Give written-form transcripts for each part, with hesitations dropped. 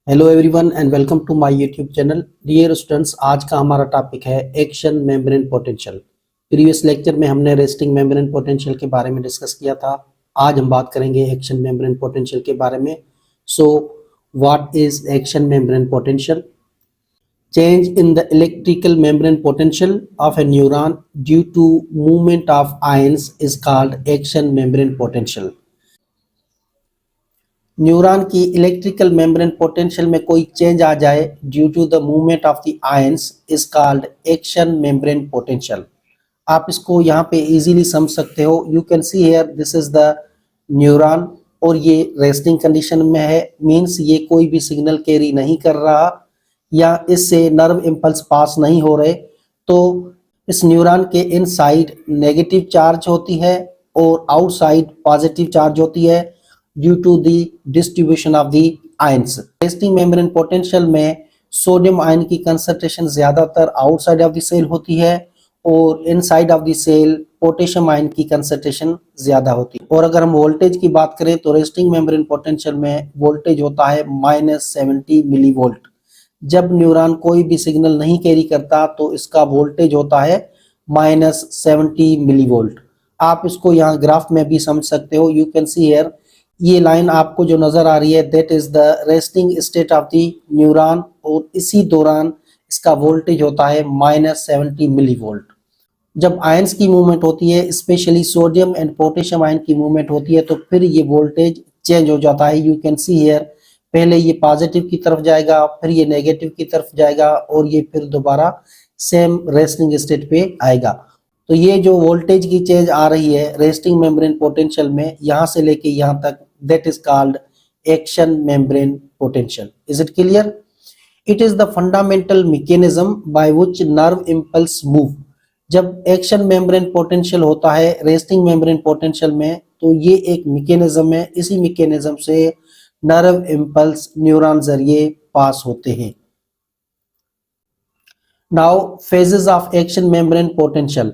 Hello everyone and welcome to my YouTube channel. Dear students, आज का हमारा topic है action membrane potential. Previous lecture में हमने रेस्टिंग मेम्ब्रेन पोटेंशियल के बारे में डिस्कस किया था। आज हम बात करेंगे एक्शन मेम्ब्रेन पोटेंशियल के बारे में। So what is action membrane potential? Change in the electrical membrane potential of a neuron due to movement of ions is called action membrane potential. Neuron की इलेक्ट्रिकल मेम्ब्रेन पोटेंशियल में कोई change आ जाए due to the movement of the ions is called action membrane potential. आप इसको यहाँ पे easily समझ सकते हो। You can see here this is the neuron और ये रेस्टिंग कंडीशन में है, मींस ये कोई भी सिग्नल कैरी नहीं कर रहा या इससे नर्व इम्पल्स पास नहीं हो रहे। तो इस न्यूरॉन के इनसाइड नेगेटिव चार्ज होती है और आउटसाइड पॉजिटिव चार्ज होती है due to the distribution of the ions. Resting membrane potential में सोडियम आयन की कंसंट्रेशन ज्यादातर आउटसाइड ऑफ द सेल होती है और inside of the cell potassium ion की कंसंट्रेशन ज्यादा होती है। और अगर हम वोल्टेज की बात करें तो रेस्टिंग मेम्ब्रेन पोटेंशियल में वोल्टेज होता है -70 मिली वोल्ट। जब न्यूरॉन कोई भी सिग्नल नहीं कैरी करता तो इसका वोल्टेज होता है -70 मिली वोल्ट। आप इसको यहाँ ग्राफ में भी समझ सकते हो। यू कैन सी हियर, ये लाइन आपको जो नजर आ रही है that is the resting state of the neuron और इसी दौरान इसका वोल्टेज होता है -70 मिली वोल्ट। जब आयंस की मूवमेंट होती है, specially sodium and potassium ion की मूवमेंट होती है, तो फिर ये वोल्टेज चेंज हो जाता है। यू कैन सी हियर, पहले ये पॉजिटिव की तरफ जाएगा, फिर ये नेगेटिव की तरफ जाएगा और ये फिर दोबारा सेम रेस्टिंग स्टेट पे आएगा। तो ये जो वोल्टेज की चेंज आ रही है रेस्टिंग मेम्ब्रेन पोटेंशियल में, यहाँ से लेके यहाँ तक, that is called action membrane potential. Is it clear? It is the fundamental mechanism by which nerve impulse move. जब एक्शन मेम्ब्रेन पोटेंशियल होता है रेस्टिंग मेम्ब्रेन पोटेंशियल में, तो ये एक मैकेनिज्म है। इसी मैकेनिज्म से नर्व इम्पल्स न्यूरॉन जरिए पास होते हैं। Now phases of action membrane potential.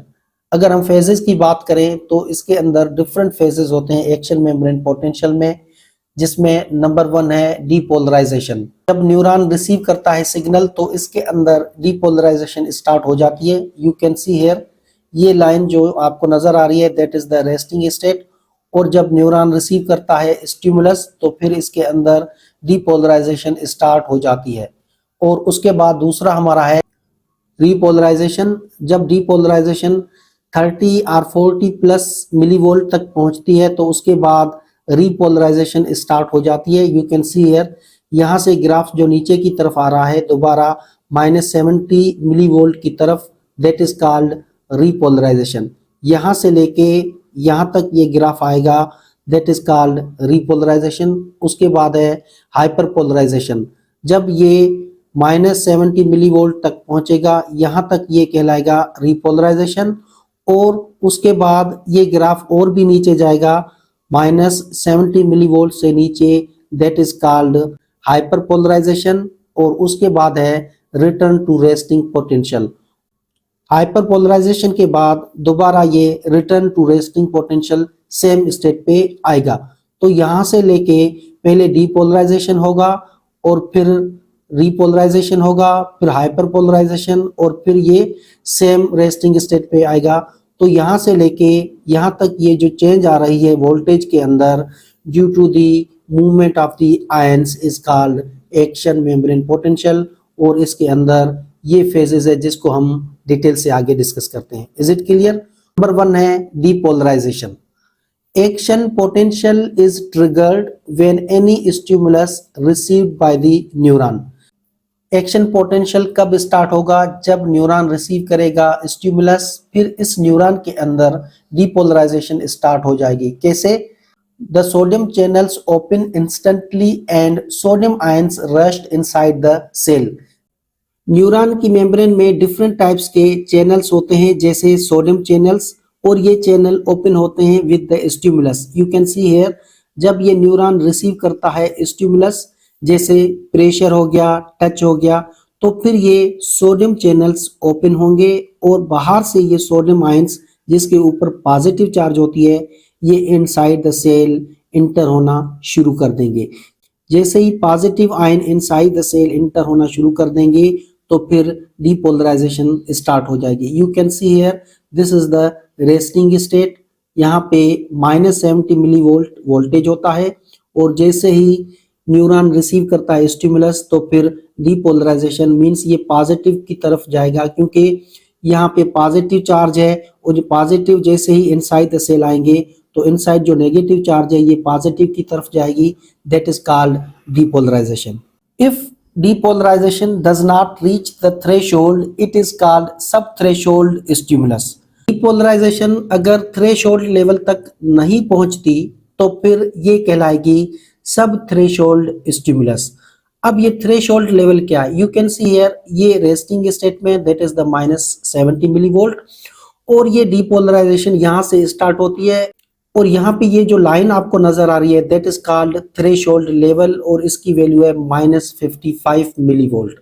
अगर हम फेजेस की बात करें तो इसके अंदर डिफरेंट फेजेस होते हैं एक्शन मेम्ब्रेन पोटेंशियल में, जिसमें नंबर 1 है डीपोलराइजेशन। जब न्यूरॉन रिसीव करता है सिग्नल तो इसके अंदर डीपोलराइजेशन स्टार्ट हो जाती है। यू कैन सी हियर, ये लाइन जो आपको नजर आ रही है that is the resting state. और जब न्यूरॉन रिसीव करता है स्टिमुलस तो फिर इसके अंदर डीपोलराइजेशन स्टार्ट हो जाती है। और उसके बाद दूसरा हमारा है रीपोलराइजेशन। जब डीपोलराइजेशन 30 और 40 प्लस मिलीवोल्ट तक पहुंचती है तो उसके बाद रीपोलराइजेशन स्टार्ट हो जाती है। यू कैन सी हियर, यहाँ से ग्राफ जो नीचे की तरफ आ रहा है दोबारा -70 मिलीवोल्ट की तरफ, दैट इज कॉल्ड रीपोलराइजेशन। यहाँ से लेके यहाँ तक ये ग्राफ आएगा, दैट इज कॉल्ड रीपोलराइजेशन। उसके बाद है हाइपरपोलराइजेशन। जब ये -70 मिलीवोल्ट तक पहुंचेगा यहाँ तक ये कहलाएगा रीपोलराइजेशन। और उसके बाद ये ग्राफ और भी नीचे जाएगा -70 मिलीवोल्ट से नीचे, दैट इज कॉल्ड हाइपरपोलराइजेशन। और उसके बाद है return to resting potential. Hyperpolarization के बाद दोबारा ये return to resting potential same state पे आएगा। तो यहाँ से लेके पहले डीपोलराइजेशन होगा और फिर रीपोलराइजेशन होगा, फिर हाइपरपोलराइजेशन और फिर ये सेम रेस्टिंग स्टेट पे आएगा। तो यहाँ से लेके यहाँ तक ये जो चेंज आ रही है वोल्टेज के अंदर due to the movement of the ions is called action membrane potential. और इसके अंदर ये फेजेस है जिसको हम डिटेल से आगे डिस्कस करते हैं। Is it clear? नंबर 1 है depolarization. Action potential is triggered when any stimulus received by the neuron. Action potential कब स्टार्ट होगा? जब न्यूरॉन रिसीव करेगा स्टिमुलस, फिर इस न्यूरॉन के अंदर डीपोलराइजेशन स्टार्ट हो जाएगी। कैसे? The sodium channels open instantly and sodium ions rushed inside the cell. Neuron की मेम्ब्रेन में डिफरेंट टाइप्स के चैनल्स होते हैं, जैसे सोडियम चैनल्स, और ये चैनल ओपन होते हैं with the stimulus. You can see here, जब ये न्यूरॉन रिसीव करता है स्टिमुलस, जैसे प्रेशर हो गया, टच हो गया, तो फिर ये सोडियम चैनल्स ओपन होंगे और बाहर से ये सोडियम आयंस जिसके ऊपर पॉजिटिव चार्ज होती है ये इनसाइड द सेल इंटर होना शुरू कर देंगे। जैसे ही positive ion inside the cell enter होना शुरू कर देंगे तो फिर डीपोलराइजेशन स्टार्ट हो जाएगी। You can see here this is the resting state. यहाँ पे -70 मिलीवोल्ट वोल्टेज होता है और जैसे ही न्यूरॉन रिसीव करता है स्टिमुलस तो फिर डीपोलराइजेशन मींस ये पॉजिटिव की तरफ जाएगा, क्योंकि यहाँ पे पॉजिटिव चार्ज है और जो पॉजिटिव जैसे ही इनसाइड द सेल आएंगे तो इनसाइड जो नेगेटिव चार्ज है ये पॉजिटिव की तरफ जाएगी। That is called depolarization. If depolarization does not reach the threshold it is called sub threshold stimulus. Depolarization अगर थ्रेशोल्ड लेवल तक नहीं पहुंचती तो फिर ये कहलाएगी सब थ्रेशोल्ड स्टिमुलस। अब ये थ्रेशोल्ड लेवल क्या है? यू कैन सी हियर ये रेस्टिंग स्टेट में दैट इज द -70 मिलीवोल्ट और ये डीपोलराइजेशन यहाँ से स्टार्ट होती है और यहाँ पे ये जो लाइन आपको नजर आ रही है that is called threshold level और इसकी वैल्यू है -55 मिलीवोल्ट।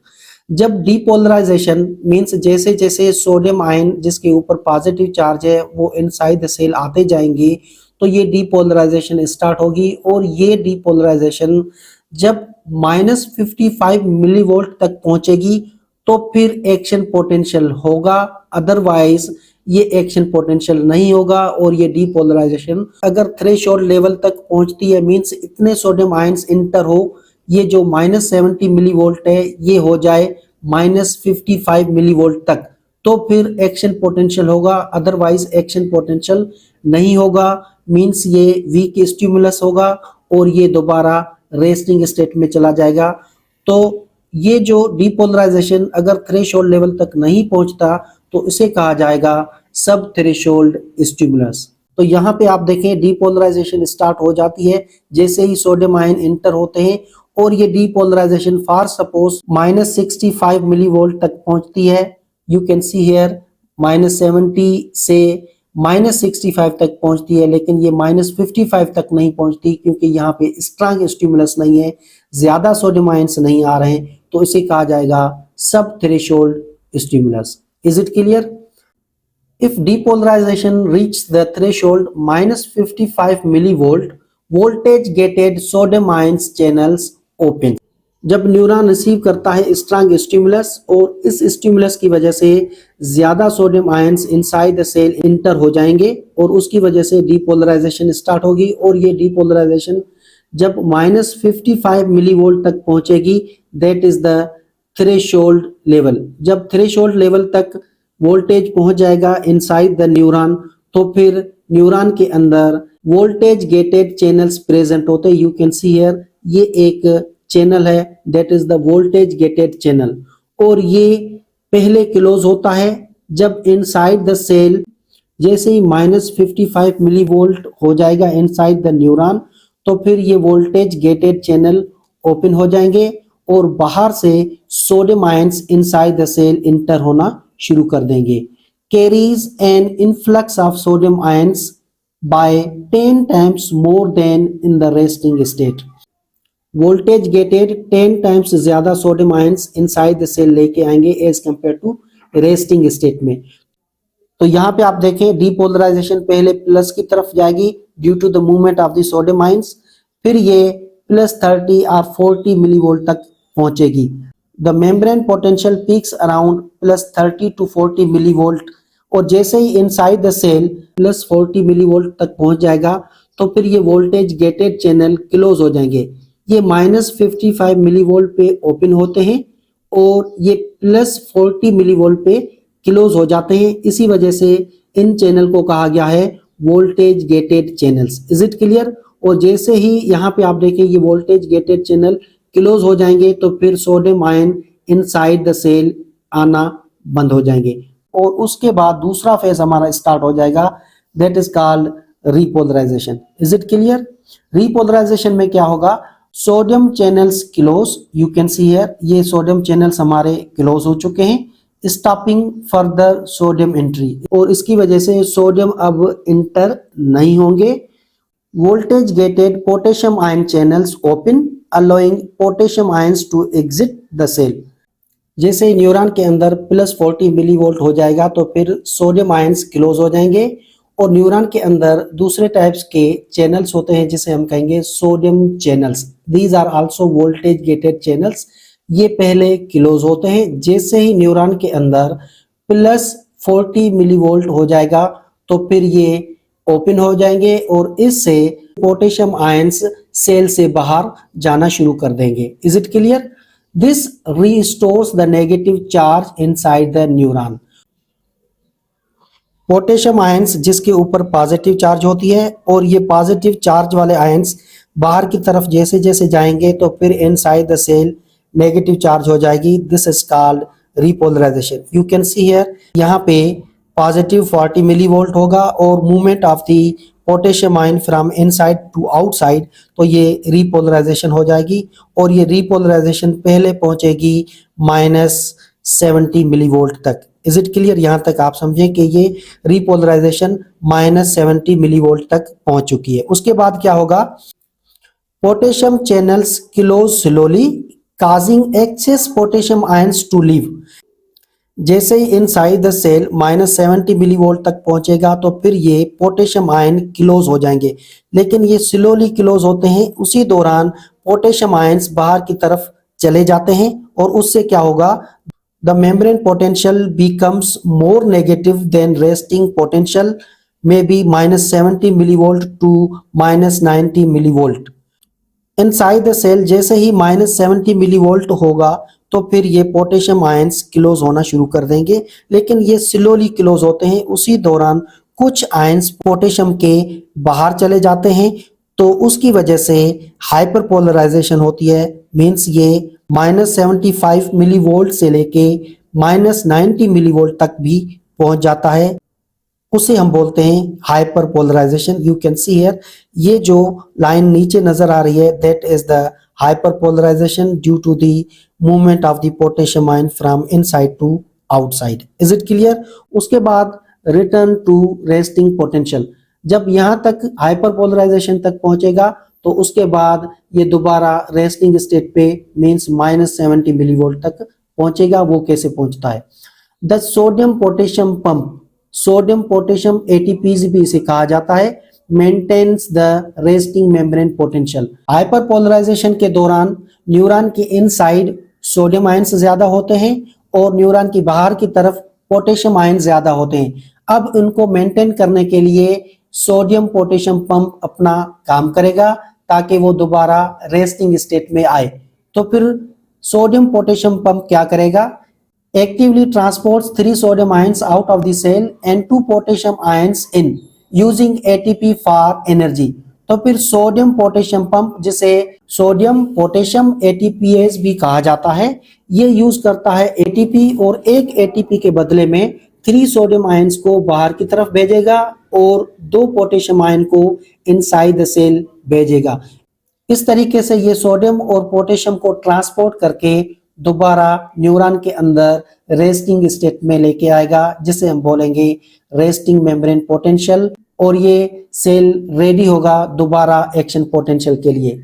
जब डीपोलराइजेशन मींस जैसे जैसे सोडियम आयन जिसके ऊपर पॉजिटिव चार्ज है वो इनसाइड द सेल आते जाएंगे तो ये डीपोलराइजेशन स्टार्ट होगी और ये डीपोलराइजेशन जब -55 मिलीवोल्ट तक पहुंचेगी तो फिर एक्शन पोटेंशियल होगा, अदरवाइज ये एक्शन पोटेंशियल नहीं होगा और ये डीपोलराइजेशन अगर थ्रेशोल्ड लेवल तक पहुंचती है मींस इतने सोडियम आयंस इंटर हो, ये जो -70 मिलीवोल्ट है ये हो जाए -55 मिलीवोल्ट तक तो फिर एक्शन पोटेंशियल होगा, अदरवाइज एक्शन पोटेंशियल नहीं होगा मींस ये वीक स्टिमुलस होगा और ये दोबारा रेस्टिंग स्टेट में चला जाएगा। तो ये जो डीपोलराइजेशन अगर थ्रेशोल्ड लेवल तक नहीं पहुंचता तो इसे कहा जाएगा सब थ्रेशोल्ड स्टिमुलस। तो यहाँ पे आप देखें डीपोलराइजेशन स्टार्ट हो जाती है जैसे ही सोडियम आयन इंटर होते हैं और ये डीपोलराइजेशन फॉर सपोज -65 मिलीवोल्ट तक पहुंचती है। यू कैन सी हियर -70 से -65 तक पहुंचती है, लेकिन ये -55 तक नहीं पहुंचती क्योंकि यहाँ पे स्ट्रांग स्टिमुलस नहीं है, ज्यादा सोडियम आयंस नहीं आ रहे हैं, तो इसे कहा जाएगा सब threshold stimulus. Is it clear? If depolarization reaches the threshold -55 millivolt, voltage gated sodium ions channels open। जब न्यूरॉन रिसीव करता है स्ट्रांग स्टिमुलस और इस स्टिमुलस की वजह से ज्यादा sodium ions inside the cell enter हो जाएंगे और उसकी वजह से डीपोलराइजेशन स्टार्ट होगी और ये डीपोलराइजेशन जब -55 मिलीवोल्ट तक पहुंचेगी that is the threshold level. जब थ्रेशोल्ड लेवल तक वोल्टेज पहुंच जाएगा इनसाइड द न्यूरॉन तो फिर न्यूरॉन के अंदर वोल्टेज गेटेड चैनल्स प्रेजेंट होते हैं। यू कैन सी हियर ये एक चैनल है that is the voltage gated channel और ये पहले क्लोज होता है जब इनसाइड द सेल जैसे ही -55 मिलीवोल्ट हो जाएगा इनसाइड द न्यूरॉन तो फिर ये वोल्टेज गेटेड चैनल ओपन हो जाएंगे और बाहर से sodium ions inside the cell enter होना शुरू कर देंगे। Carries an influx of sodium ions by 10 times more than in the resting state. Voltage gated 10 times ज्यादा sodium ions inside the cell लेके आएंगे as compare to resting state में। तो यहाँ पे आप देखें डीपोलराइजेशन पहले प्लस की तरफ जाएगी due to the movement of the sodium ions, फिर ये +30 और 40 मिलीवोल्ट तक पहुंचेगी। The membrane potential peaks around +30 to 40 millivolt और जैसे ही इनसाइड द सेल +40 मिलीवोल्ट तक पहुंच जाएगा तो फिर ये वोल्टेज गेटेड चैनल क्लोज हो जाएंगे। ये -55 मिलीवोल्ट पे ओपन होते हैं और ये +40 मिलीवोल्ट पे क्लोज हो जाते हैं। इसी वजह से इन चैनल को कहा गया है voltage gated channels. Is it clear? और जैसे ही यहाँ पे आप देखें ये वोल्टेज गेटेड चैनल क्लोज हो जाएंगे तो फिर sodium ion inside the cell आना बंद हो जाएंगे और उसके बाद दूसरा फेज हमारा स्टार्ट हो जाएगा that is called repolarisation. Is it clear? Repolarisation में क्या होगा? Sodium channels close, you can see here ये सोडियम चैनल्स हमारे क्लोज हो चुके हैं, स्टॉपिंग फर्दर सोडियम एंट्री और इसकी वजह से सोडियम अब इंटर नहीं होंगे। Voltage gated potassium ion channels open allowing potassium ions to exit the cell। जैसे न्यूरॉन के अंदर +40 मिलीवोल्ट हो जाएगा तो फिर सोडियम आयंस क्लोज हो जाएंगे और न्यूरॉन के अंदर दूसरे टाइप्स के चैनल्स होते हैं जिसे हम कहेंगे sodium channels. These are also voltage gated channels. ये पहले क्लोज होते हैं, जैसे ही न्यूरॉन के अंदर प्लस 40 मिलीवोल्ट हो जाएगा तो फिर ये ओपन हो जाएंगे और इससे पोटेशियम आयंस सेल से बाहर जाना शुरू कर देंगे। Is it clear? This restores the negative charge inside the neuron. Potassium ions जिसके ऊपर पॉजिटिव चार्ज होती है और ये पॉजिटिव चार्ज वाले आयंस बाहर की तरफ जैसे जैसे जाएंगे तो फिर inside the cell negative charge हो जाएगी। This is called repolarization. You can see here, यहाँ पे पॉजिटिव 40 मिलीवोल्ट होगा और movement of the potassium ion from inside to outside, तो ये रिपोलराइजेशन हो जाएगी और ये रिपोलराइजेशन पहले पहुंचेगी -70 मिलीवोल्ट तक। Is it clear? यहाँ तक आप समझें कि ये रिपोलराइजेशन -70 मिलीवोल्ट तक पहुंच चुकी है। उसके बाद क्या होगा? Potassium channels close slowly causing excess potassium ions to leave। जैसे ही इनसाइड द सेल -70 मिलीवोल्ट तक पहुंचेगा तो फिर ये पोटेशियम आयन क्लोज हो जाएंगे, लेकिन ये स्लोली क्लोज होते हैं। उसी दौरान पोटेशियम आयंस बाहर की तरफ चले जाते हैं और उससे क्या होगा? The membrane potential becomes more negative than resting potential, may be -70 millivolt to -90 millivolt. Inside the cell जैसे ही -70 मिलीवोल्ट होगा तो फिर ये पोटेशियम आयंस क्लोज होना शुरू कर देंगे, लेकिन ये स्लोली क्लोज होते हैं। उसी दौरान कुछ आयंस पोटेशियम के बाहर चले जाते हैं, तो उसकी वजह से हाइपरपोलराइजेशन होती है। मींस ये -75 मिलीवोल्ट से लेके -90 मिलीवोल्ट तक भी पहुंच जाता है। उसे हम बोलते हैं hyperpolarization. You can see here, ये जो लाइन नीचे नजर आ रही है that is the hyperpolarization due to the movement of the potassium ion from inside to outside. Is it clear? उसके बाद रिटर्न टू रेस्टिंग पोटेंशियल। जब यहाँ तक हाइपर पोलराइजेशन तक पहुंचेगा तो उसके बाद ये दोबारा रेस्टिंग स्टेट पे मींस -70 मिलीवोल्ट तक पहुंचेगा। वो कैसे पहुंचता है? The sodium potassium pump, sodium potassium ATPase भी इसे कहा जाता है, maintains the resting membrane potential. Hyperpolarization के दौरान न्यूरॉन के इनसाइड सोडियम आयंस ज्यादा होते हैं और न्यूरॉन की बाहर की तरफ पोटेशियम आयन ज्यादा होते हैं। अब इनको मेंटेन करने के लिए सोडियम पोटेशियम पंप अपना काम करेगा ताकि वो दोबारा रेस्टिंग स्टेट में आए। तो फिर सोडियम पोटेशियम पंप क्या करेगा? Actively transports 3 sodium ions out of the cell and 2 potassium ions in using ATP for energy। तो फिर सोडियम पोटेशियम पंप, जिसे सोडियम पोटेशियम एटीपीएस भी कहा जाता है, ये यूज करता है एटीपी और एक एटीपी के बदले में 3 सोडियम आयंस को बाहर की तरफ भेजेगा और 2 पोटेशियम आयन को इनसाइड द सेल भेजेगा। इस तरीके से ये सोडियम और पोटेशियम को ट्रांसपोर्ट करके दोबारा न्यूरॉन के अंदर रेस्टिंग स्टेट में लेके आएगा, जिसे हम बोलेंगे रेस्टिंग मेम्ब्रेन पोटेंशियल, और ये सेल रेडी होगा दोबारा एक्शन पोटेंशियल के लिए।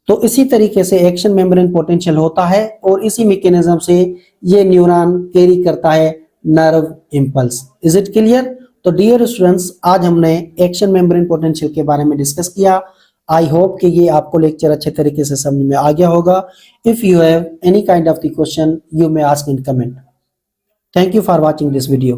तो इसी तरीके से एक्शन मेम्ब्रेन पोटेंशियल होता है और इसी मैकेनिज्म से ये न्यूरॉन कैरी करता है nerve impulse. Is it clear? तो डियर स्टूडेंट्स, आज हमने एक्शन मेम्ब्रेन पोटेंशियल के बारे में डिस्कस किया। आई होप कि ये आपको लेक्चर अच्छे तरीके से समझ में आ गया होगा। If you have any kind of the question, you may ask in comment. Thank you for watching this video.